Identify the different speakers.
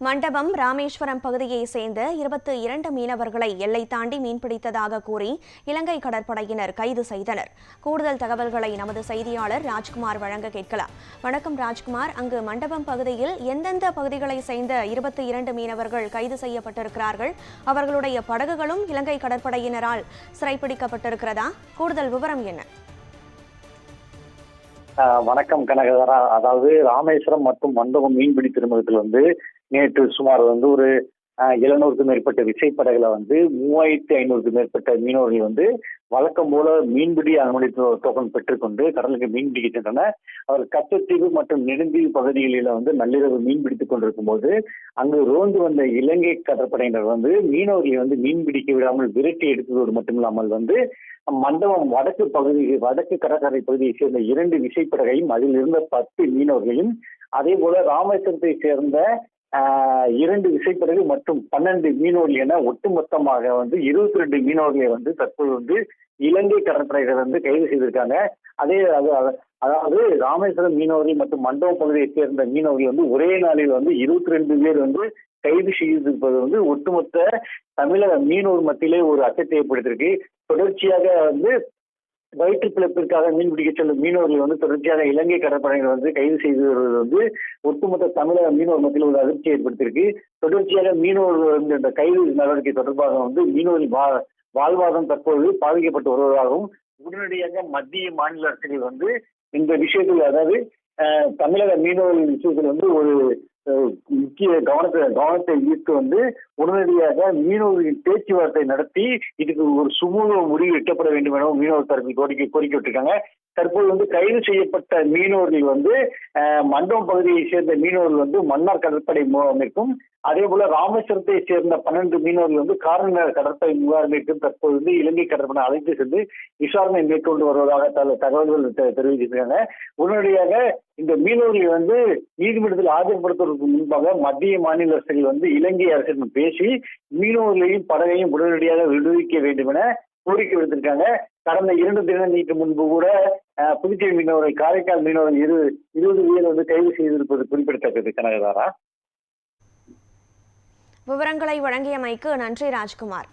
Speaker 1: மண்டபம் ராமேஸ்வரம் பகுதியை சேர்ந்த 22 மீனவர்களை எல்லை தாண்டி மீன்பிடித்ததாக கூறி இலங்கை கடற்படையினர் கைது செய்தனர். கூடுதல் தகவல்களை நமது செய்தியாளர் ராஜ்குமார் வழங்க கேட்கலாம். வணக்கம் ராஜ்குமார், அங்கு மண்டபம் பகுதியில் எந்தெந்த பகுதிகளை சேர்ந்த 22 மீனவர்கள் கைது செய்யப்பட்டிருக்கிறார்கள்? அவர்களுடைய படகுகளும் இலங்கை கடற்படையினரால் சிறைப்பிடிக்கப்பட்டிருக்கிறதா? கூடுதல் விவரம் என்ன?
Speaker 2: வணக்கம் கனகதாரா. அதாவது ராமேஸ்வரம் மற்றும் மண்டபம் மீன்பிடி துறைமுகத்தில் நேற்று சுமார் ஒரு 700க்கும் மேற்பட்ட விசைப்படகுல 3500க்கும் மேற்பட்ட மீனவர்கள் வழக்கம் போல மீன்பிடி அனுமதி டோக்கன் பெற்றுக்கொண்டு கடலுக்கு மீன்பிடிக்க சென்றனர். அவர் கச்சத்தீவு மற்றும் நெடுந்தீவு பகுதிகளில் நள்ளிரவு மீன்பிடித்துக் கொண்டிருக்கும் போது அங்கு ரோந்து வந்த இலங்கை கடற்படையினர் மீனவர்களை மீன்பிடிக்க விடாமல் விரட்டி எடுத்ததோடு மட்டுமில்லாமல் மண்டபம் வடக்கு கடற்கரை பகுதியை சேர்ந்த 2 விசைப்படகையும் அதில் இருந்த 10 மீனவர்களையும் அதே போல ராமேஸ்வரத்தை சேர்ந்த 2 விசைப்படகு மற்றும் 12 மீனவர்கள் என ஒட்டுமொத்தமாக 22 மீனவர்களை தற்போது இலங்கை கடற்படையினர் கைது செய்திருக்காங்க. அதாவது ராமேஸ்வரம் மீனவர்கள் மற்றும் மண்டபம் பகுதியை சேர்ந்த மீனவர்கள் ஒரே நாளில் 22 பேர் கைது செய்திருப்பது ஒட்டுமொத்த தமிழக மீனவர் மத்தியிலே ஒரு அச்சத்தை ஏற்படுத்தியிருக்கு. தொடர்ச்சியாக வயிற்று பிழைப்பிற்காக மீன்பிடிக்க செல்லும் மீனவர்கள் தொடர்ச்சியாக இலங்கை கடற்படையினர் கைது செய்து வருவது ஒட்டுமொத்த தமிழக மீனவர் மத்தியில் ஒரு அதிர்ச்சி ஏற்படுத்தியிருக்கு. தொடர்ச்சியாக மீனவர்கள் இந்த கைது நடவடிக்கை தொடர்பாக மீனவர்கள் வாழ்வாதாரம் தற்போது பாதிக்கப்பட்டு வருவதாகவும் உடனடியாக மத்திய மாநில அரசுகள் இந்த விஷயத்தில், அதாவது தமிழக மீனவர்கள் விஷயத்தில் ஒரு முக்கிய கவனத்தை ஈர்த்து உடனடியாக மீனவர்களின் பேச்சுவார்த்தை நடத்தி இதுக்கு ஒரு சுமூக முடிவு எட்டப்பட வேண்டும் என மீனவர் தரப்பில் கோரிக்கை விட்டிருக்காங்க. தற்போது கைது செய்யப்பட்ட மீனவர்கள் மண்டபம் பகுதியை சேர்ந்த மீனவர்கள் மன்னார் கடற்படை முகாமிற்கும் அதே போல ராமேஸ்வரத்தை சேர்ந்த 12 மீனவர்கள் காரநகர் கடற்படை முகாமிற்கும் தற்போது இலங்கை கடற்படை அழைத்து சென்று விசாரணை மேற்கொண்டு வருவதாக தகவல்கள் தெரிவித்திருக்காங்க. உடனடியாக இந்த மீனவர்களை நீதிமன்றத்தில் ஆஜர்படுத்துவதற்கு முன்பாக மத்திய மாநில அரசுகள் இலங்கை அரசிடம் பேசி மீனவர்களையும் படகையும் உடனடியாக விடுவிக்க வேண்டும் என கோரிக்கை விடுத்திருக்காங்க. கடந்த 2 தினங்களுக்கு முன்பு கூட புதுச்சேரி மீனவர்கள், காரைக்கால் மீனவர்கள் 20 பேர் கைது செய்திருப்பது குறிப்பிடத்தக்கது. கனகதாரா,
Speaker 1: விவரங்களை வழங்கியமைக்கு நன்றி ராஜ்குமார்.